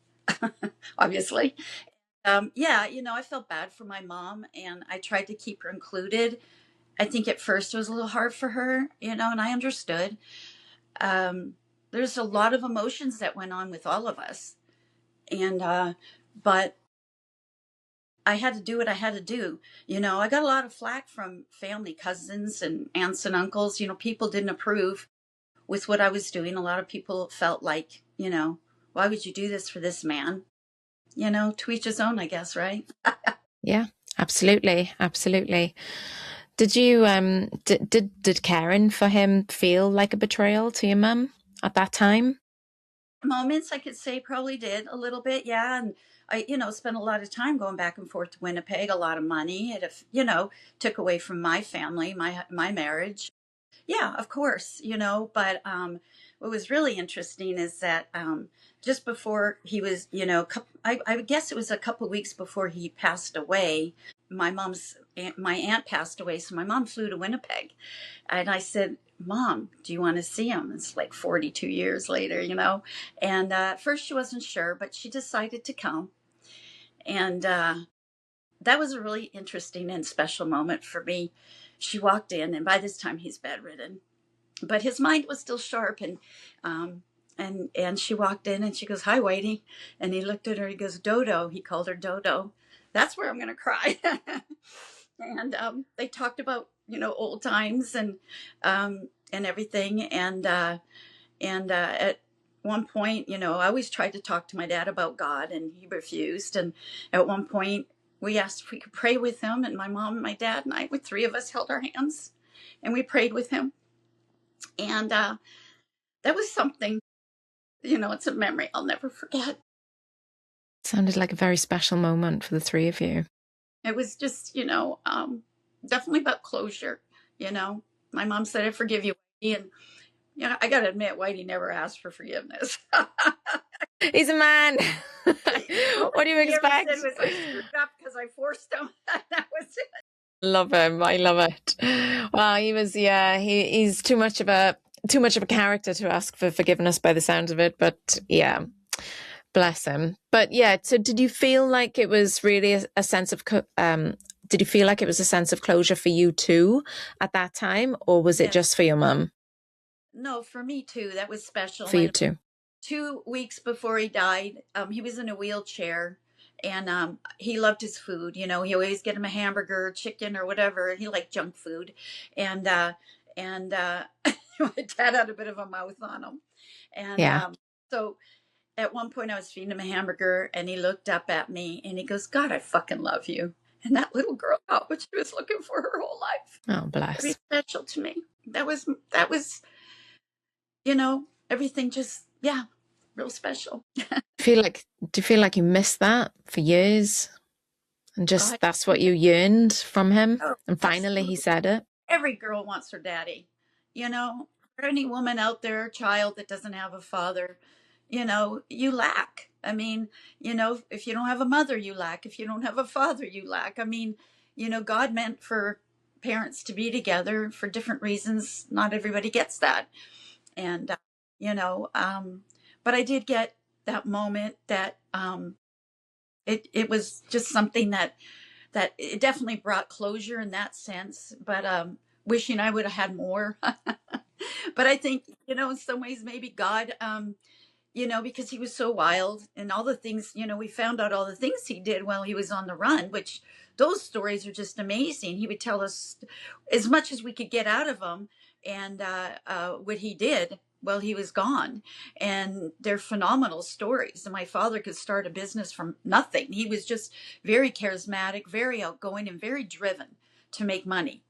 obviously. Yeah, I felt bad for my mom, and I tried to keep her included. I think at first it was a little hard for her, and I understood. Um, there's a lot of emotions that went on with all of us, and but I had to do what I had to do. I got a lot of flack from family, cousins, and aunts and uncles. People didn't approve with what I was doing. A lot of people felt like, why would you do this for this man? You know, to each his own, I guess, right?
Yeah, absolutely. Absolutely. Did you did caring for him feel like a betrayal to your mum at that time?
Moments I could say probably did a little bit, yeah. And I, spent a lot of time going back and forth to Winnipeg, a lot of money. It, took away from my family, my marriage. Yeah, of course, but what was really interesting is that just before he was, I guess it was a couple of weeks before he passed away, my aunt passed away. So my mom flew to Winnipeg. And I said, Mom, do you want to see him? It's like 42 years later, And at first she wasn't sure, but she decided to come. And that was a really interesting and special moment for me. She walked in, and by this time he's bedridden, but his mind was still sharp. And she walked in, and she goes, "Hi, Whitey," and he looked at her. He goes, "Dodo." He called her Dodo. That's where I'm going to cry. And they talked about old times and everything. And at one point, I always tried to talk to my dad about God, and he refused. And at one point, we asked if we could pray with him, and my mom, my dad, and I, with three of us, held our hands, and we prayed with him. And that was something, it's a memory I'll never forget.
Sounded like a very special moment for the three of you.
It was just, definitely about closure. My mom said, "I forgive you," and I got to admit, Whitey never asked for forgiveness.
He's a man. What do you expect?
He ever said was, "I screwed up because I forced him." That was it.
Love him. I love it. Well, he was, yeah, he's too much of a character to ask for forgiveness by the sounds of it. But yeah, bless him. But yeah, so did you feel like it was really a sense of did you feel like it was a sense of closure for you too at that time, or was it just for your mum?
No, for me too. That was special.
For you too.
2 weeks before he died, he was in a wheelchair, and he loved his food. He always get him a hamburger, chicken, or whatever. He liked junk food, and my dad had a bit of a mouth on him, and so at one point I was feeding him a hamburger, and he looked up at me and he goes, "God, I fucking love you." And that little girl got what she was looking for her whole life.
Oh, bless.
Very special to me. That was, everything just, yeah, real special.
Do you feel like you missed that for years? And just that's what you yearned from him?
Oh,
and finally he said it?
Every girl wants her daddy. For any woman out there, child that doesn't have a father, you lack. I mean, if you don't have a mother, you lack. If you don't have a father, you lack. I mean, God meant for parents to be together for different reasons. Not everybody gets that. And, but I did get that moment that it was just something that it definitely brought closure in that sense. But wishing I would have had more. But I think, in some ways, maybe God, because he was so wild and all the things, we found out all the things he did while he was on the run, which those stories are just amazing. He would tell us as much as we could get out of him and what he did while he was gone. And they're phenomenal stories. And my father could start a business from nothing. He was just very charismatic, very outgoing, and very driven to make money.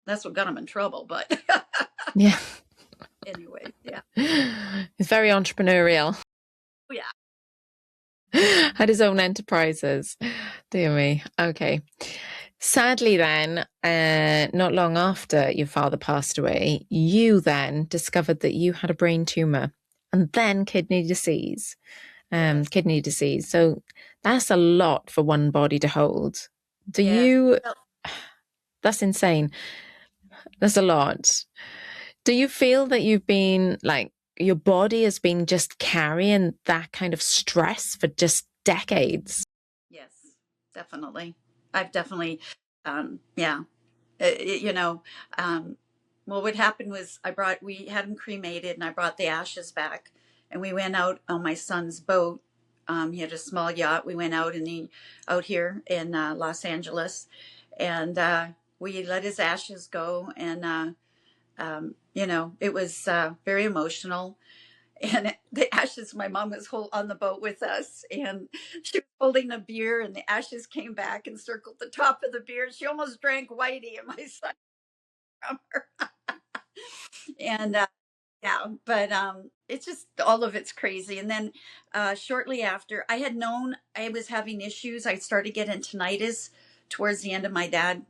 That's what got him in trouble. But
yeah.
Anyway, yeah.
He's very entrepreneurial.
Oh, yeah.
Had his own enterprises. Dear me. Okay. Sadly then, not long after your father passed away, you then discovered that you had a brain tumor and then kidney disease. Kidney disease. So that's a lot for one body to hold. That's insane. That's a lot. Do you feel that you've been like, your body has been just carrying that kind of stress for just decades?
Yes, definitely. I've definitely, yeah. Well, what happened was we had him cremated, and I brought the ashes back, and we went out on my son's boat. He had a small yacht. We went out out here in Los Angeles, and we let his ashes go, and it was very emotional. And the ashes, my mom was on the boat with us, and she was holding a beer, and the ashes came back and circled the top of the beer. And she almost drank Whitey and my son from her. And yeah, but it's just all of it's crazy. And then shortly after, I had known I was having issues. I started getting tinnitus towards the end of my dad,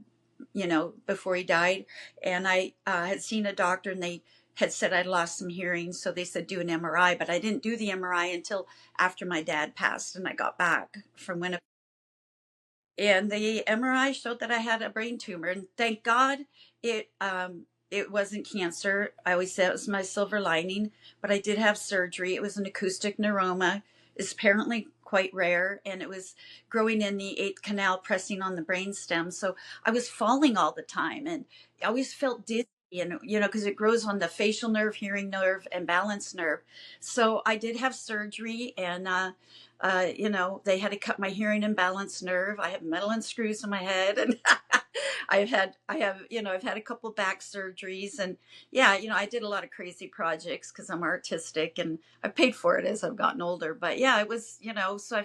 before he died. And I had seen a doctor, and they had said I'd lost some hearing. So they said do an MRI, but I didn't do the MRI until after my dad passed and I got back from when. And the MRI showed that I had a brain tumor, and thank God it wasn't cancer. I always say it was my silver lining, but I did have surgery. It was an acoustic neuroma. It's apparently quite rare, and it was growing in the eighth canal, pressing on the brain stem. So I was falling all the time, and I always felt dizzy. And because it grows on the facial nerve, hearing nerve, and balance nerve. So I did have surgery, and they had to cut my hearing and balance nerve. I have metal and screws in my head, and I've had a couple back surgeries, and yeah, I did a lot of crazy projects because I'm artistic, and I've paid for it as I've gotten older. But yeah, it was, so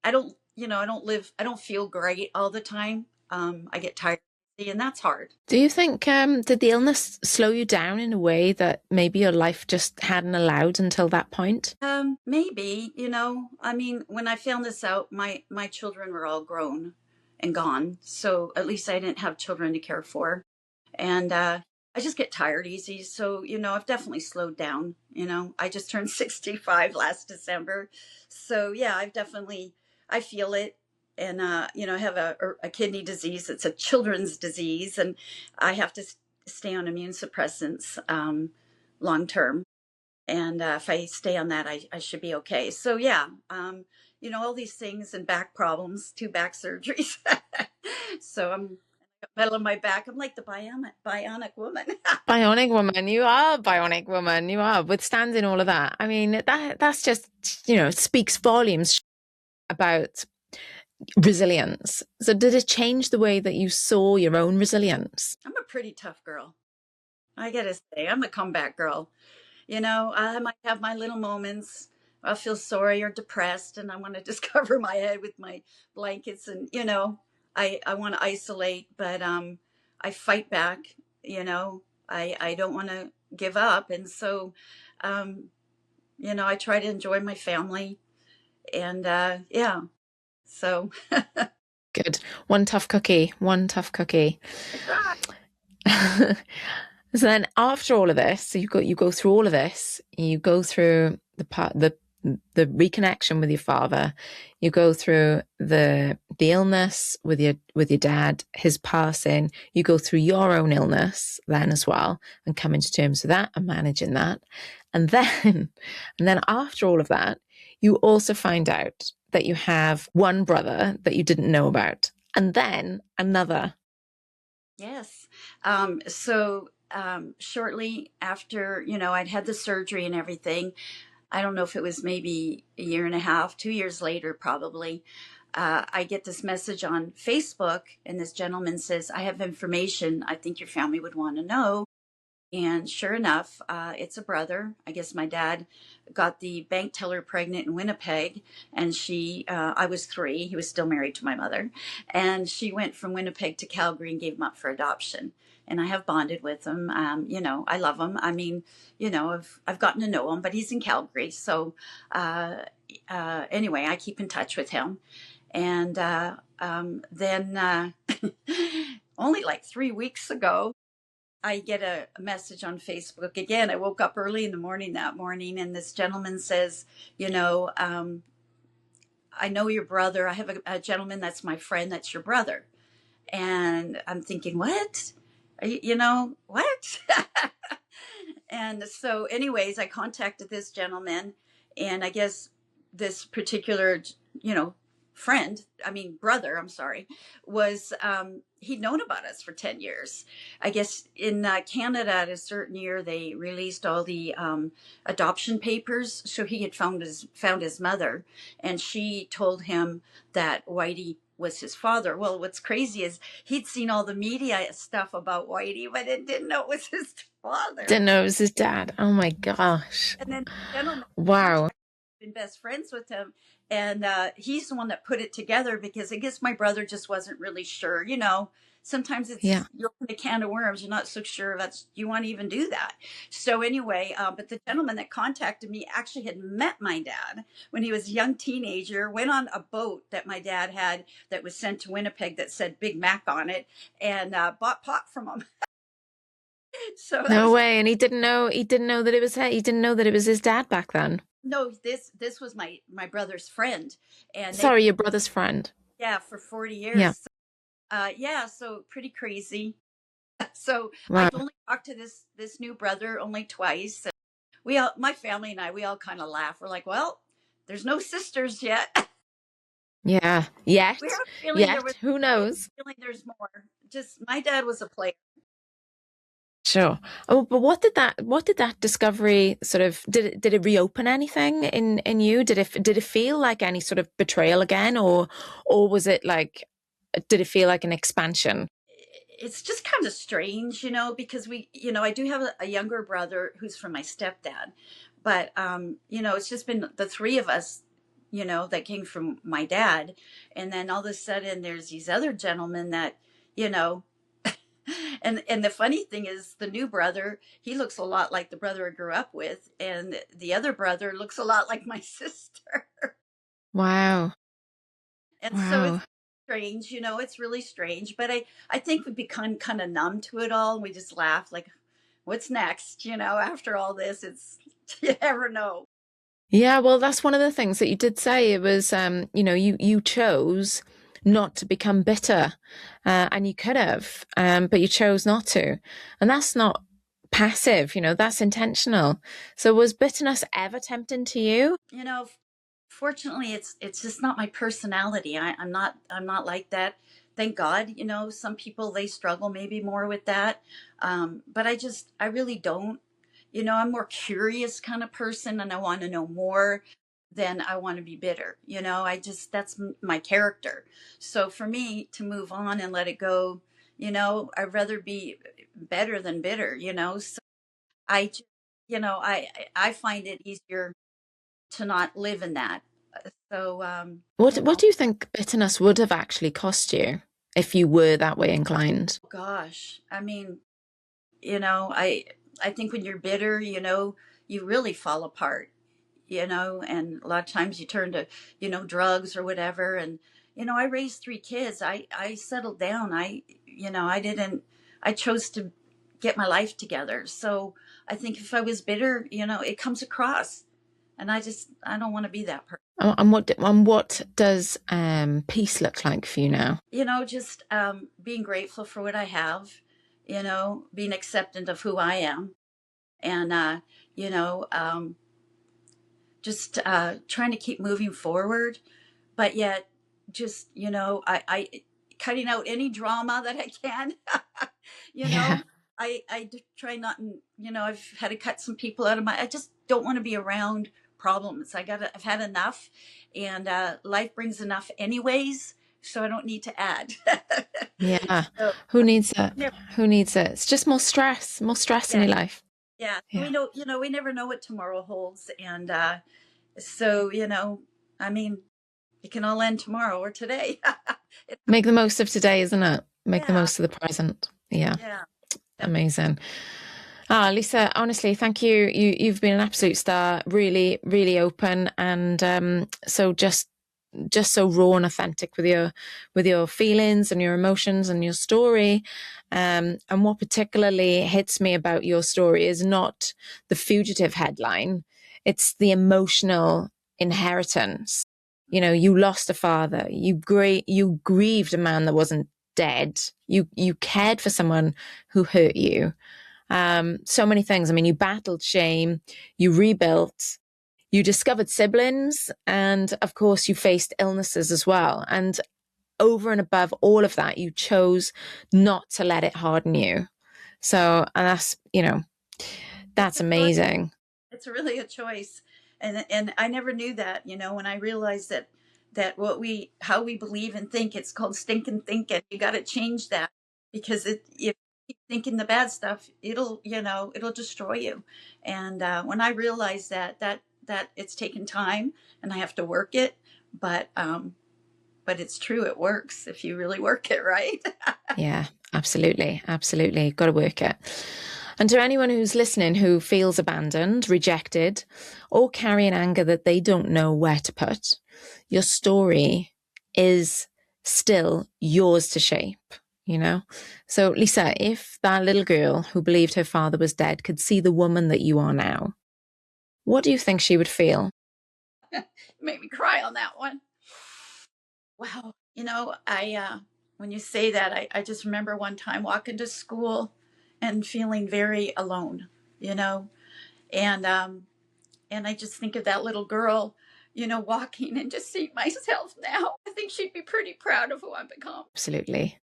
I don't feel great all the time. I get tired, and that's hard.
Do you think, did the illness slow you down in a way that maybe your life just hadn't allowed until that point?
Maybe, I mean, when I found this out, my children were all grown and gone. So at least I didn't have children to care for. And I just get tired easy. So, I've definitely slowed down. I just turned 65 last December. So yeah, I feel it. And, I have a kidney disease. It's a children's disease, and I have to stay on immune suppressants long term. And if I stay on that, I should be okay. So yeah, all these things, and back problems, 2 back surgeries. So I'm metal in my back. I'm like the bionic woman.
Bionic woman, you are bionic woman. You are withstanding all of that. I mean, that's just, speaks volumes about resilience. So did it change the way that you saw your own resilience?
I'm a pretty tough girl. I gotta say, I'm a comeback girl. I might have my little moments. I feel sorry or depressed, and I want to just cover my head with my blankets, and I want to isolate, but I fight back. I don't want to give up, and so I try to enjoy my family, and yeah, so.
Good. One tough cookie. One tough cookie. So then after all of this, so you go through all of this, you go through the reconnection with your father, you go through the illness with your dad, his passing, you go through your own illness then as well, and coming to terms with that and managing that. And then after all of that, you also find out that you have one brother that you didn't know about, and then another.
Yes. So shortly after, I'd had the surgery and everything, I don't know if it was maybe a year and a half, 2 years later, probably. I get this message on Facebook, and this gentleman says, I have information I think your family would want to know. And sure enough, it's a brother. I guess my dad got the bank teller pregnant in Winnipeg, and I was 3. He was still married to my mother. And she went from Winnipeg to Calgary and gave him up for adoption. And I have bonded with him. I love him. I mean, I've gotten to know him, but he's in Calgary. So anyway, I keep in touch with him. And then only like 3 weeks ago, I get a message on Facebook again. I woke up early in the morning that morning, and this gentleman says, I know your brother. I have a gentleman that's my friend that's your brother. And I'm thinking, what? What? And so, anyways, I contacted this gentleman, and I guess this particular, brother, I'm sorry, was, he'd known about us for 10 years. I guess in Canada at a certain year, they released all the adoption papers. So he had found his mother, and she told him that Whitey was his father. Well, what's crazy is he'd seen all the media stuff about Whitey, but it didn't know it was his father.
Didn't know it was his dad. Oh my gosh.
And then the gentleman
Wow.
contacted, been best friends with him, and he's the one that put it together, because I guess my brother just wasn't really sure. Sometimes
Yeah.
you open a can of worms, you're not so sure that's you want to even do that. So anyway, but the gentleman that contacted me actually had met my dad when he was a young teenager, went on a boat that my dad had that was sent to Winnipeg that said Big Mac on it, and bought pot from him. So that
No
was
way. And he didn't know that it was he didn't know that it was his dad back then.
no, this was my brother's friend, and they,
Sorry, your brother's friend.
yeah, for 40
Yeah.
years. Yeah, so pretty crazy. So
Wow.
I've only talked to this new brother only twice. We all, my family and I, we all kind of laugh. We're like, well, there's no sisters yet.
Yeah.
We have
Yet.
a feeling there was.
Yet. Who
We have
knows?
a feeling there's more. Just my dad was a player.
Sure. Oh, but what did that discovery sort of did it reopen anything in you? Did it feel like any sort of betrayal again, or was it like did it feel like an expansion?
It's just kind of strange, because I do have a younger brother who's from my stepdad, but it's just been the three of us, that came from my dad, and then all of a sudden there's these other gentlemen that, you know, and the funny thing is the new brother, he looks a lot like the brother I grew up with, and the other brother looks a lot like my sister.
Wow.
And so it's
Wow.
strange, it's really strange, but I think we become kind of numb to it all, and we just laugh like, what's next, after all this? It's you never know.
Yeah, well, that's one of the things that you did say. It was, you chose not to become bitter, and you could have, but you chose not to, and that's not passive. That's intentional. So, was bitterness ever tempting to you?
you know Fortunately, it's just not my personality. I'm not like that, thank God. Some people, they struggle maybe more with that, but I really don't. I'm more curious kind of person, and I want to know more than I want to be bitter. I just, that's my character. So for me to move on and let it go, I'd rather be better than bitter. So I just, I find it easier to not live in that. So,
What do you think bitterness would have actually cost you if you were that way inclined?
gosh, I mean, I think when you're bitter, you really fall apart, and a lot of times you turn to, drugs or whatever. And, I raised three kids. I settled down. I didn't, I chose to get my life together. So I think if I was bitter, it comes across, and I don't want to be that person.
And what does peace look like for you now?
Just being grateful for what I have, being acceptant of who I am, and you know, just trying to keep moving forward, but yet just I cutting out any drama that I can. you
Yeah.
know, I try not, and I've had to cut some people out of my. I just don't want to be around problems. I've had enough, and life brings enough anyways, so I don't need to add.
Yeah.
So,
Who needs it?
never,
Who needs it? It's just more stress in
yeah,
your life.
yeah. We
Yeah.
know, we never know what tomorrow holds, and so I mean, it can all end tomorrow or today. It-
Make the most of today, isn't it? Make the
yeah,
most of the present. Yeah.
yeah.
Amazing. Ah, Lisa, honestly, thank you. You've been an absolute star, really, really open and so just so raw and authentic with your feelings and your emotions and your story. And what particularly hits me about your story is not the fugitive headline, it's the emotional inheritance. You lost a father, you grieved a man that wasn't dead, you cared for someone who hurt you. So many things. I mean, you battled shame, you rebuilt, you discovered siblings, and of course, you faced illnesses as well. And over and above all of that, you chose not to let it harden you. So, and
It's
that's
a choice.
amazing.
It's really a choice, and I never knew that. When I realized that how we believe and think, it's called stinking thinking. You got to change that, because if you keep thinking the bad stuff, it'll destroy you. And when I realized that it's taken time and I have to work it, but it's true, it works if you really work it, right?
Yeah, absolutely. Absolutely. Got to work it. And to anyone who's listening who feels abandoned, rejected, or carrying anger that they don't know where to put, your story is still yours to shape, you know? So, Lisa, if that little girl who believed her father was dead could see the woman that you are now, what do you think she would feel?
Made me cry on that one. Wow. I when you say that, I just remember one time walking to school and feeling very alone, you know, and I just think of that little girl, walking, and just seeing myself now. I think she'd be pretty proud of who I've become.
Absolutely.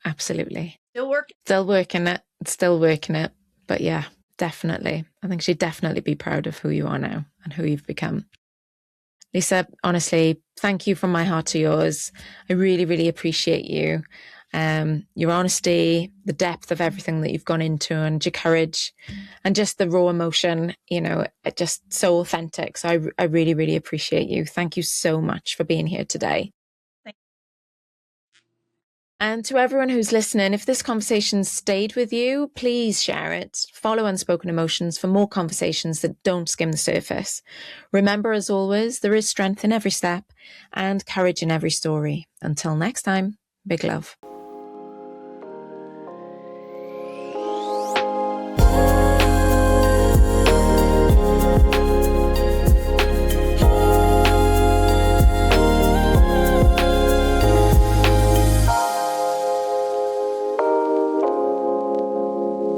Absolutely.
Still working.
Still working it. Still working it. But yeah, definitely. I think she'd definitely be proud of who you are now and who you've become. Lisa, honestly, thank you from my heart to yours. I really, really appreciate you. Your honesty, the depth of everything that you've gone into, and your courage, and just the raw emotion, just so authentic. So I really, really appreciate you. Thank you so much for being here today. And to everyone who's listening, if this conversation stayed with you, please share it. Follow Unspoken Emotions for more conversations that don't skim the surface. Remember, as always, there is strength in every step and courage in every story. Until next time, big love.